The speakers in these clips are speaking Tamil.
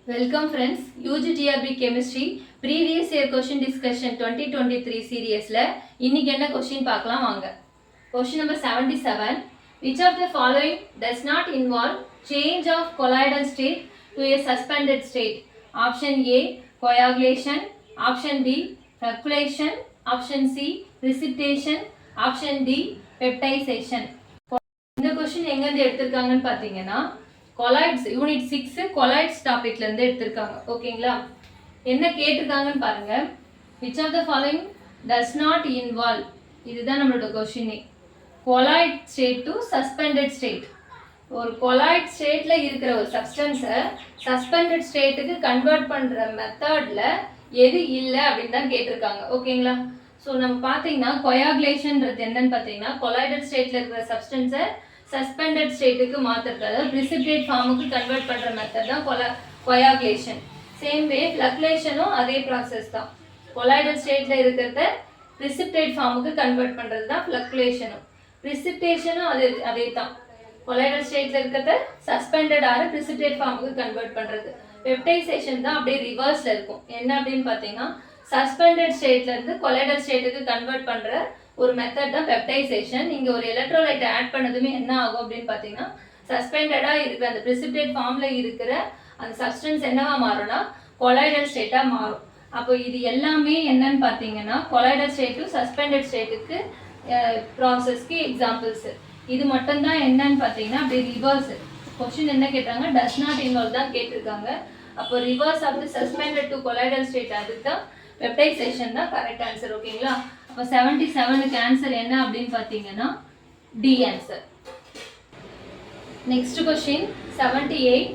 Welcome friends, UGTRB Chemistry Previous Year Question Discussion 2023 Seriesல இன்னைக்கு என்ன question பார்க்கலாம் வாங்க. Question number 77. Which of the following does not involve change of colloidal state to a suspended state? Option A, coagulation. Option B, flocculation. Option C, precipitation. Option D, peptidization. இந்த question எங்கேருந்து எடுத்திருக்காங்கன்னு பார்த்தீங்கன்னா கொலாய்ட்ஸ் யூனிட் 6 கொலாய்ட்ஸ் டாபிக்ல இருந்து எடுத்திருக்காங்க. ஓகேங்களா, என்ன கேட்டிருக்காங்கன்னு பாருங்க. which of the following does not involve, இதுதான் நம்மளோட question. Colloid state to suspended state. ஒரு கொலாய்ட் ஸ்டேட்ல இருக்கிற ஒரு சப்ஸ்டன்ஸை சஸ்பெண்டட் ஸ்டேட்டுக்கு கன்வெர்ட் பண்ற மெத்தட்ல எது இல்லை அப்படின்னு தான் கேட்டிருக்காங்க. ஓகேங்களா, ஸோ நம்ம பார்த்தீங்கன்னா கொயாகுலேஷன்ன்றது என்னன்னு பார்த்தீங்கன்னா கொலாய்டல் ஸ்டேட்ல இருக்கிற சப்ஸ்டன்ஸை சஸ்பெண்டட் ஸ்டேட்டுக்கு மாற்றுறது, precipitate ஃபார்முக்கு கன்வெர்ட் பண்ணுற மெத்தட் தான் கொயாகுலேஷன். சேம் வே ஃப்ளக்லேஷனும் அதே ப்ராசஸ் தான். கொலாய்டல் ஸ்டேட்டில் இருக்கிறத precipitate ஃபார்முக்கு கன்வெர்ட் பண்ணுறது தான் ஃப்ளக்லேஷனும். precipitation அதே தான். கொலாய்டல் ஸ்டேட்டில் இருக்கிறத சஸ்பெண்டட் ஆற precipitate ஃபார்முக்கு கன்வெர்ட் பண்ணுறது. பெப்டைசேஷன் தான் அப்படியே ரிவர்ஸில் இருக்கும். என்ன அப்படின்னு பார்த்தீங்கன்னா சஸ்பெண்டட் ஸ்டேட்லேருந்து கொலாய்டல் ஸ்டேட்டுக்கு கன்வெர்ட் பண்ணுற ஒரு மெத்தட் தான் பெப்டைசேஷன். இங்கே ஒரு எலக்ட்ரோலைட் ஆட் பண்ணதுமே என்ன ஆகும் அப்படின்னு பார்த்தீங்கன்னா சஸ்பெண்டடாக இருக்கிற அந்த precipitate ஃபார்மில் இருக்கிற அந்த சப்ஸ்டன்ஸ் என்னவா மாறும்னா கொலாய்டல் ஸ்டேட்டாக மாறும். அப்போ இது எல்லாமே என்னன்னு பார்த்தீங்கன்னா கொலாய்டல் ஸ்டேட் டு சஸ்பெண்டட் ஸ்டேட்டுக்கு ப்ராசஸ்க்கு எக்ஸாம்பிள்ஸ். இது மட்டும்தான் என்னன்னு பார்த்தீங்கன்னா அப்படியே ரிவர்ஸ். கொஸ்டின் என்ன கேட்டாங்க, டஸ் நாட் இன்வால்வ் தான் கேட்டிருக்காங்க. அப்போ reverse of the suspended to colloidal state, அதுக்கு தான் பெப்டைசேஷன் தான் கரெக்ட் ஆன்சர். ஓகேங்களா, அப்போ 77க்கு ஆன்சர் என்ன அப்படின்னு பார்த்தீங்கன்னா D answer. Next question 78.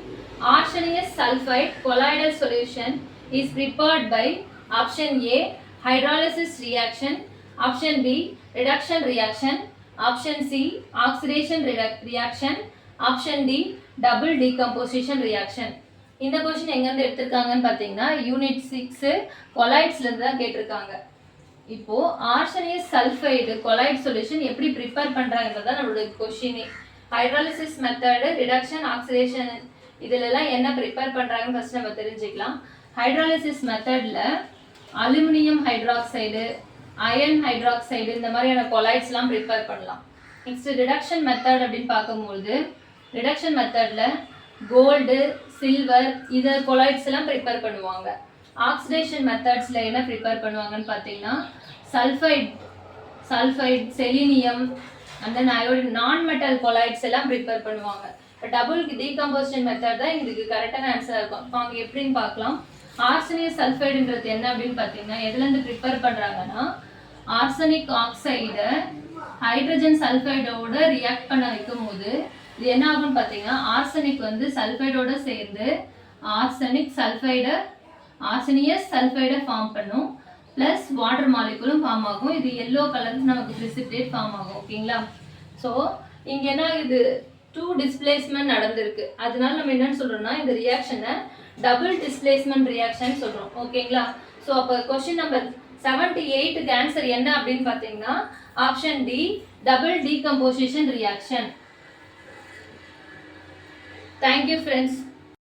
Arsenious sulfide colloidal solution is prepared by option A, hydrolysis reaction. Option B, reduction reaction. Option C, oxidation reaction. Option D, double decomposition reaction. இந்த கொஸ்டின் எங்கேருந்து எடுத்திருக்காங்கன்னு பார்த்தீங்கன்னா யூனிட் 6 கொலாய்ட்ஸ்லேருந்து தான் கேட்டிருக்காங்க. இப்போ ஆர்சனியஸ் சல்ஃபைடு கொலாய்ட் சொல்யூஷன் எப்படி ப்ரிப்பேர் பண்ணுறாங்கன்றதான் நம்மளோட கொஸ்டினே. ஹைட்ராலிசிஸ் மெத்தடு, ரிடக்ஷன், ஆக்சிடேஷன், இதிலெல்லாம் என்ன ப்ரிப்பேர் பண்ணுறாங்கன்னு ஃபர்ஸ்ட் நம்ம தெரிஞ்சுக்கலாம். ஹைட்ராலிசிஸ் மெத்தடில் அலுமினியம் ஹைட்ராக்சைடு, அயன் ஹைட்ராக்சைடு, இந்த மாதிரியான கொலாய்ட்ஸ்லாம் ப்ரிப்பேர் பண்ணலாம். நெக்ஸ்ட் ரிடக்ஷன் மெத்தட் அப்படின்னு பார்க்கும்போது ரிடக்ஷன் மெத்தடில் கோல்டு, சில்வர், இதை கொலாய்ட்ஸ் எல்லாம் ப்ரிப்பேர் பண்ணுவாங்க. ஆக்சிடேஷன் மெத்தட்ஸில் என்ன ப்ரிப்பேர் பண்ணுவாங்கன்னு பார்த்தீங்கன்னா sulphide, selenium, and then iodine, நான் மெட்டல் கொலாய்ட்ஸ் எல்லாம் ப்ரிப்பேர் பண்ணுவாங்க. இப்போ டபுள் டீகம்போசிஷன் மெத்தட் தான் இதுக்கு கரெக்டான ஆன்சராக இருக்கும். இப்போ அவங்க எப்படின்னு பார்க்கலாம். ஆர்சனியஸ் சல்ஃபைடுன்றது என்ன அப்படின்னு பார்த்தீங்கன்னா எதுலேருந்து ப்ரிப்பேர் பண்ணுறாங்கன்னா ஆர்சனிக் ஆக்சைடை ஹைட்ரஜன் சல்ஃபைடோட ரியாக்ட் பண்ண வைக்கும் போது இது என்ன ஆகும்னு பார்த்தீங்கன்னா ஆர்சனிக் வந்து சல்ஃபைடோட சேர்ந்து ஆர்சனியஸ் சல்ஃபைடை ஃபார்ம் பண்ணும், ப்ளஸ் வாட்டர் மாலிகுலும் ஃபார்ம் ஆகும். இது எல்லோ கலருக்கு நமக்கு precipitate ஃபார்ம் ஆகும். ஓகேங்களா, ஸோ இங்கே என்ன இது 2 டிஸ்பிளேஸ்மெண்ட் நடந்திருக்கு. அதனால நம்ம என்னன்னு சொல்றோம்னா இந்த ரியாக்ஷனை டபுள் டிஸ்பிளேஸ்மெண்ட் ரியாக்ஷன் சொல்றோம். ஓகேங்களா, ஸோ அப்போ கொஸ்டின் நம்பர் 78க்கு ஆன்சர் என்ன அப்படின்னு பார்த்தீங்கன்னா option D, double decomposition reaction. Thank you friends.